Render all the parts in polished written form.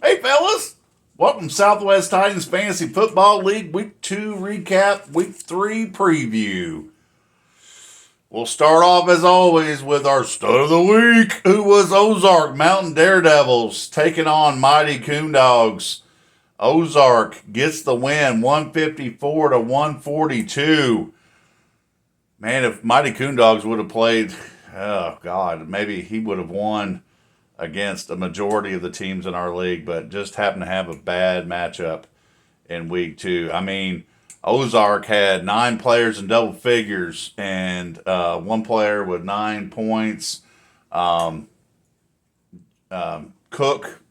Hey, fellas! Welcome to Southwest Titans Fantasy Football League Week 2 recap, Week 3 preview. We'll start off, as always, with our stud of the week, who was Ozark Mountain Daredevils taking on Mighty Coon Dogs. Ozark gets the win, 154 to 142. Man, if Mighty Coon Dogs would have played, oh, God, maybe he would have won against a majority of the teams in our league, but just happened to have a bad matchup in week 2. I mean, Ozark had 9 players in double figures and one player with 9 points. Cook,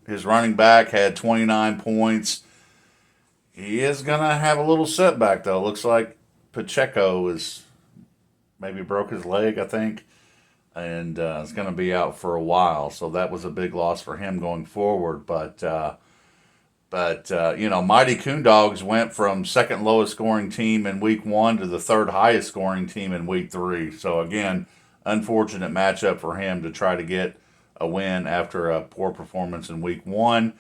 his running back, had 29 points. He is going to have a little setback, though. Looks like Pacheco is maybe broke his leg, I think, and is going to be out for a while. So that was a big loss for him going forward. But Mighty Coon Dogs went from second lowest scoring team in week 1 to the third highest scoring team in week 3. So again, unfortunate matchup for him to try to get a win after a poor performance in week 1.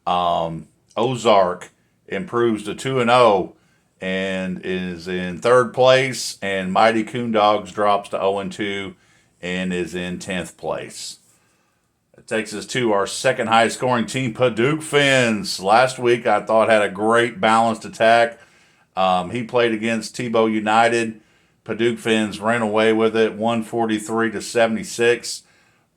Ozark improves to 2-0 and is in third place, and Mighty Coon Dogs drops to 0-2 and is in 10th place. It takes us to our second highest scoring team, Paducah Fins. Last week I thought had a great balanced attack. He played against Tebow United. Paducah Fins ran away with it, 143 to 76.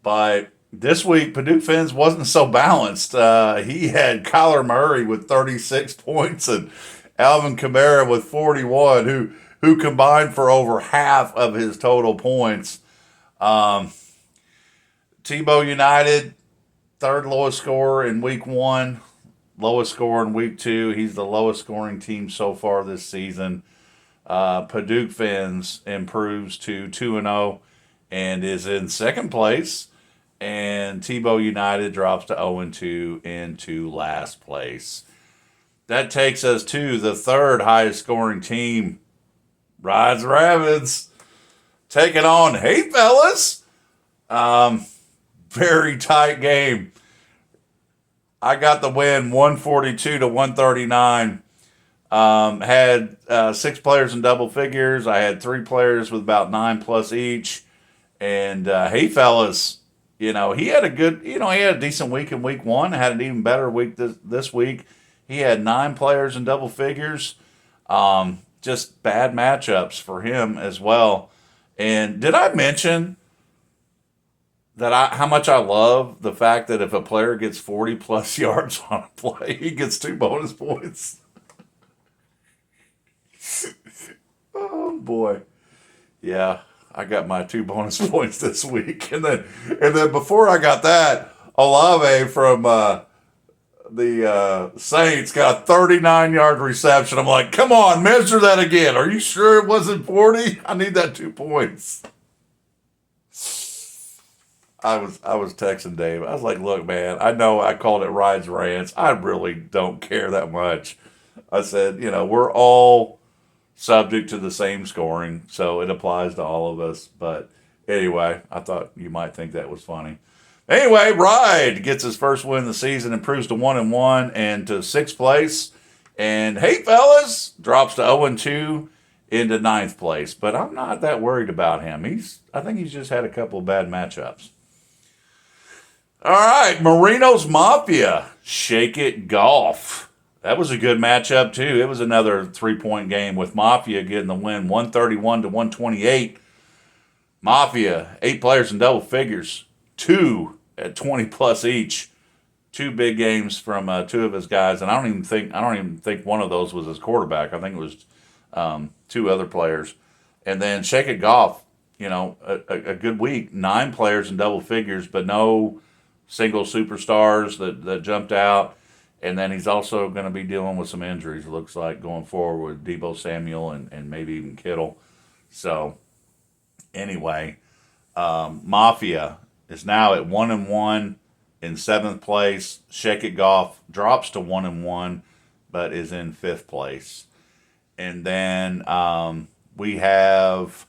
But this week, Paducah Fins wasn't so balanced. He had Kyler Murray with 36 points and Alvin Kamara with 41, who combined for over half of his total points. Tebow United, third lowest scorer in week 1, lowest scorer in week 2. He's the lowest scoring team so far this season. Paducah Fins improves to 2-0 and is in second place. And Tebow United drops to 0-2 into last place. That takes us to the third highest scoring team, Rides Rabbits, taking on, hey fellas, very tight game. I got the win, 142 to 139. Had 6 players in double figures. I had 3 players with about 9 plus each. And hey fellas, he had a decent week in week 1. Had an even better week this week. He had 9 players in double figures. Just bad matchups for him as well. And did I mention that how much I love the fact that if a player gets 40 plus yards on a play, he gets 2 bonus points? Oh boy. Yeah, I got my 2 bonus points this week. And then before I got that, Olave from the Saints got a 39-yard reception. I'm like, come on, measure that again. Are you sure it wasn't 40? I need that 2 points. I was texting Dave. I was like, look, man, I know I called it Rides Rants. I really don't care that much. I said, we're all subject to the same scoring, so it applies to all of us. But anyway, I thought you might think that was funny. Anyway, Ride gets his first win of the season, improves to 1-1 and to 6th place. And hey, fellas, drops to 0-2 into 9th place. But I'm not that worried about him. I think he's just had a couple of bad matchups. All right, Marino's Mafia, Shake It Golf. That was a good matchup, too. It was another 3-point game with Mafia getting the win, 131 to 128. Mafia, 8 players in double figures, 2 at 20 plus each. 2 big games from 2 of his guys, and I don't even think one of those was his quarterback. I think it was 2 other players. And then Shake It Golf, a good week, 9 players in double figures, but no single superstars that jumped out. And then he's also going to be dealing with some injuries, it looks like, going forward with Deebo Samuel and maybe even Kittle. So, anyway, Mafia is now at 1-1 in 7th place. Shake It Golf drops to 1-1, but is in 5th place. And then we have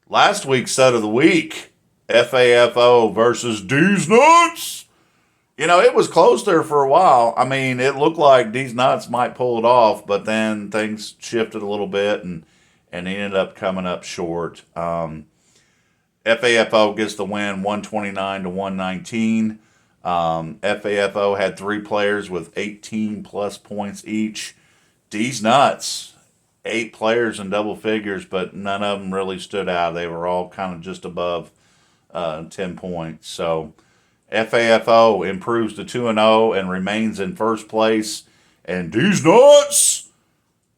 last week's set of the week, FAFO versus D's Nuts. It was close there for a while. I mean, it looked like these nuts might pull it off, but then things shifted a little bit, and he ended up coming up short. FAFO gets the win, 129 to 119. FAFO had three players with 18 plus points each. D's nuts, 8 players in double figures, but none of them really stood out. They were all kind of just above 10 points. So FAFO improves to 2-0 and remains in first place. And D's nuts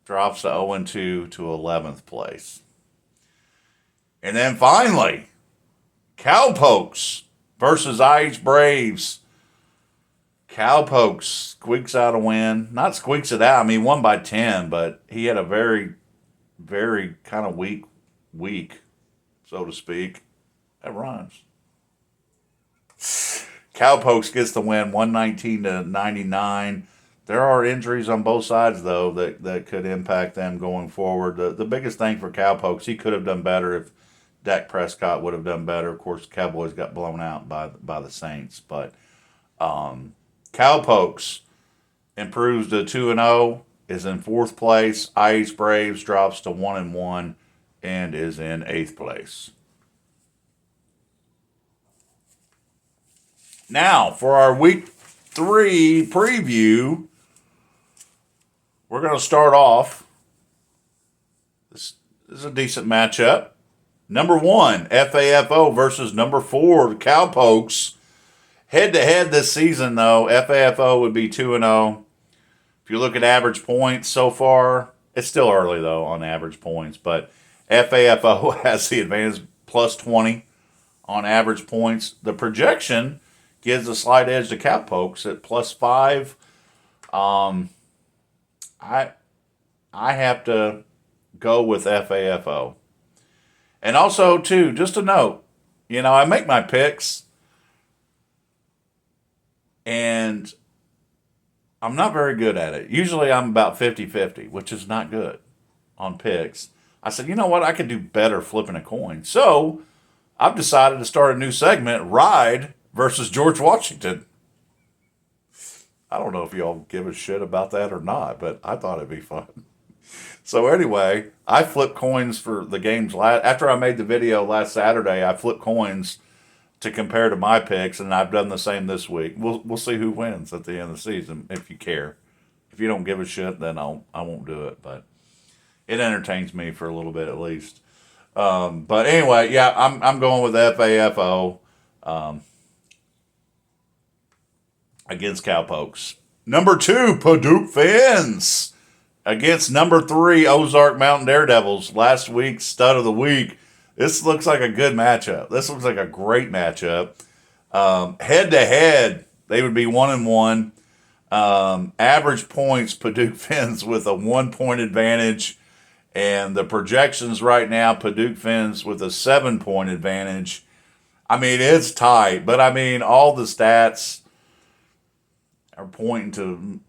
drops to 0-2 to 11th place. And then finally, Cowpokes versus IH Braves. Cowpokes squeaks out a win. Not squeaks it out. I mean, won by 10, but he had a very, very kind of weak week, so to speak. That rhymes. Cowpokes gets the win, 119 to 99. There are injuries on both sides, though, that could impact them going forward. The biggest thing for Cowpokes, he could have done better if Dak Prescott would have done better. Of course, the Cowboys got blown out by the Saints. But Cowpokes improves to 2-0, is in fourth place. IH Braves drops to 1-1 and is in eighth place. Now, for our week 3 preview, we're going to start off. This is a decent matchup. Number 1, FAFO versus number 4, Cowpokes. Head-to-head this season, though, FAFO would be 2-0. If you look at average points so far, it's still early, though, on average points, but FAFO has the advantage plus 20 on average points. The projection gives a slight edge to Cowpokes at plus 5. I have to go with FAFO. And also, too, just a note, I make my picks, and I'm not very good at it. Usually I'm about 50-50, which is not good on picks. I said, you know what? I could do better flipping a coin. So I've decided to start a new segment, Ride versus George Washington. I don't know if y'all give a shit about that or not, but I thought it'd be fun. So anyway, I flipped coins for the games. After I made the video last Saturday, I flipped coins to compare to my picks, and I've done the same this week. We'll see who wins at the end of the season, if you care. If you don't give a shit, then I won't do it. But it entertains me for a little bit at least. But anyway, yeah, I'm going with FAFO against Cowpokes. Number 2, Paducah Fins against number 3, Ozark Mountain Daredevils. Last week's stud of the week. This looks like a good matchup. This looks like a great matchup. Head to head, they would be 1-1. Average points, Paducah Fins with a 1-point advantage. And the projections right now, Paducah Fins with a 7-point advantage. I mean, it's tight, but I mean, all the stats are pointing to,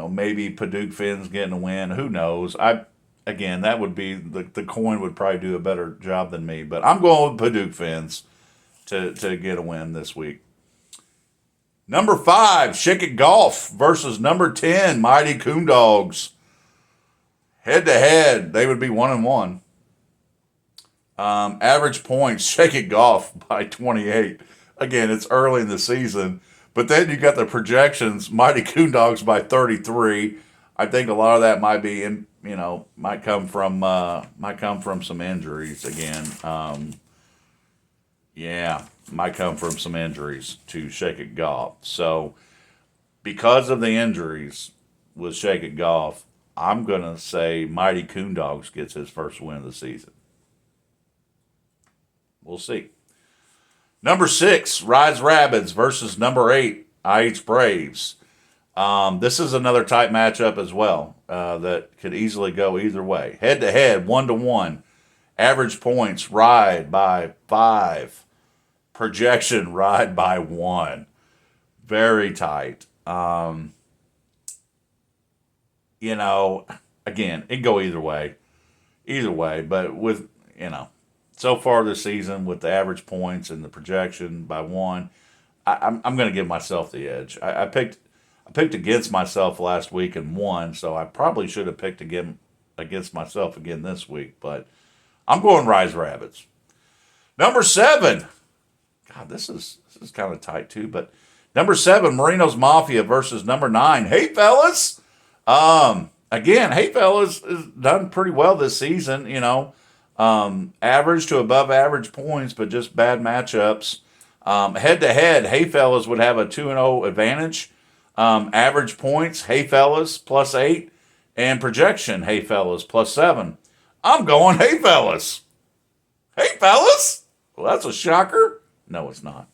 maybe Paducah Fins getting a win. Who knows? Again, that would be, the coin would probably do a better job than me, but I'm going with Paducah Fins to get a win this week. Number 5, Shake It Golf versus number 10, Mighty Coon Dogs. Head to head, they would be 1-1. Average points, Shake It Golf by 28. Again, it's early in the season, but then you got the projections, Mighty Coon Dogs by 33. I think a lot of that might be might come from some injuries again. Might come from some injuries to Shake It Golf. So because of the injuries with Shake It Golf, I'm going to say Mighty Coon Dogs gets his first win of the season. We'll see. Number 6, Rides Rapids versus number 8, IH Braves. This is another tight matchup as well that could easily go either way. Head to head, 1-1. Average points, Ride by 5. Projection, Ride by 1. Very tight. Again, it can go either way. Either way, but with, so far this season with the average points and the projection by 1, I'm going to give myself the edge. I picked against myself last week and won, so I probably should have picked again against myself again this week. But I'm going Rise Rabbits. Number 7. God, this is kind of tight too. But number 7, Marino's Mafia versus number 9. Hey, fellas. Again, Hey Fellas has done pretty well this season. Average to above average points, but just bad matchups. Head to head, Hey Fellas would have a 2-0 advantage. Average points, Hey Fellas +8, and projection, Hey Fellas +7. I'm going Hey Fellas. Hey Fellas? Well, that's a shocker. No, it's not.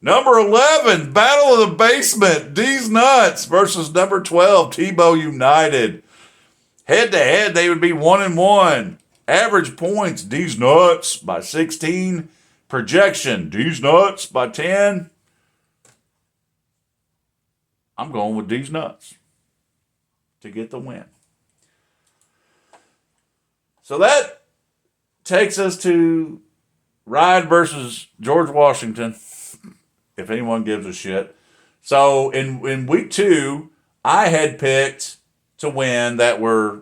Number 11, Battle of the Basement, D's Nuts versus number 12, Tebow United. Head to head, they would be 1-1. Average points, D's Nuts by 16. Projection, D's Nuts by 10. I'm going with D's Nuts to get the win. So that takes us to Ride versus George Washington, if anyone gives a shit. So in week 2, I had picked to win that were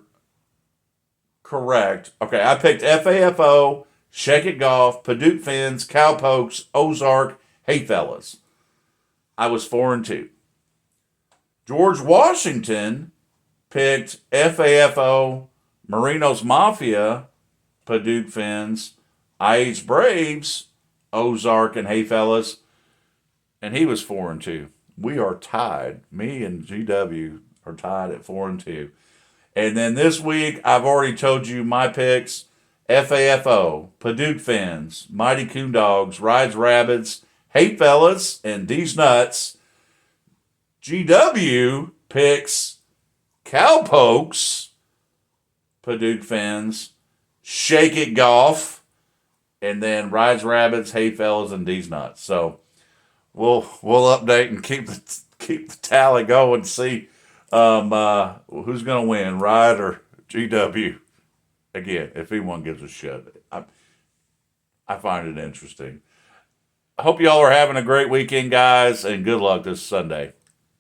correct. Okay, I picked FAFO, Shake It Golf, Paducah Fins, Cowpokes, Ozark, Hey Fellas. I was 4-2. George Washington picked FAFO, Marino's Mafia, Paducah Fins, IH Braves, Ozark, and Hey Fellas, and he was 4-2. We are tied. Me and GW are tied at 4-2. And then this week, I've already told you my picks: FAFO, Paducah Fins, Mighty Coon Dogs, Rides Rabbits, Hey Fellas, and D's Nuts. GW picks Cowpokes, Paducah Fins, Shake It Golf, and then Rides Rabbits, Hey Fellas, and D's Nuts. So we'll update and keep the tally going and see who's going to win, Ride or GW. Again, if anyone gives a shit, I find it interesting. I hope y'all are having a great weekend, guys, and good luck this Sunday.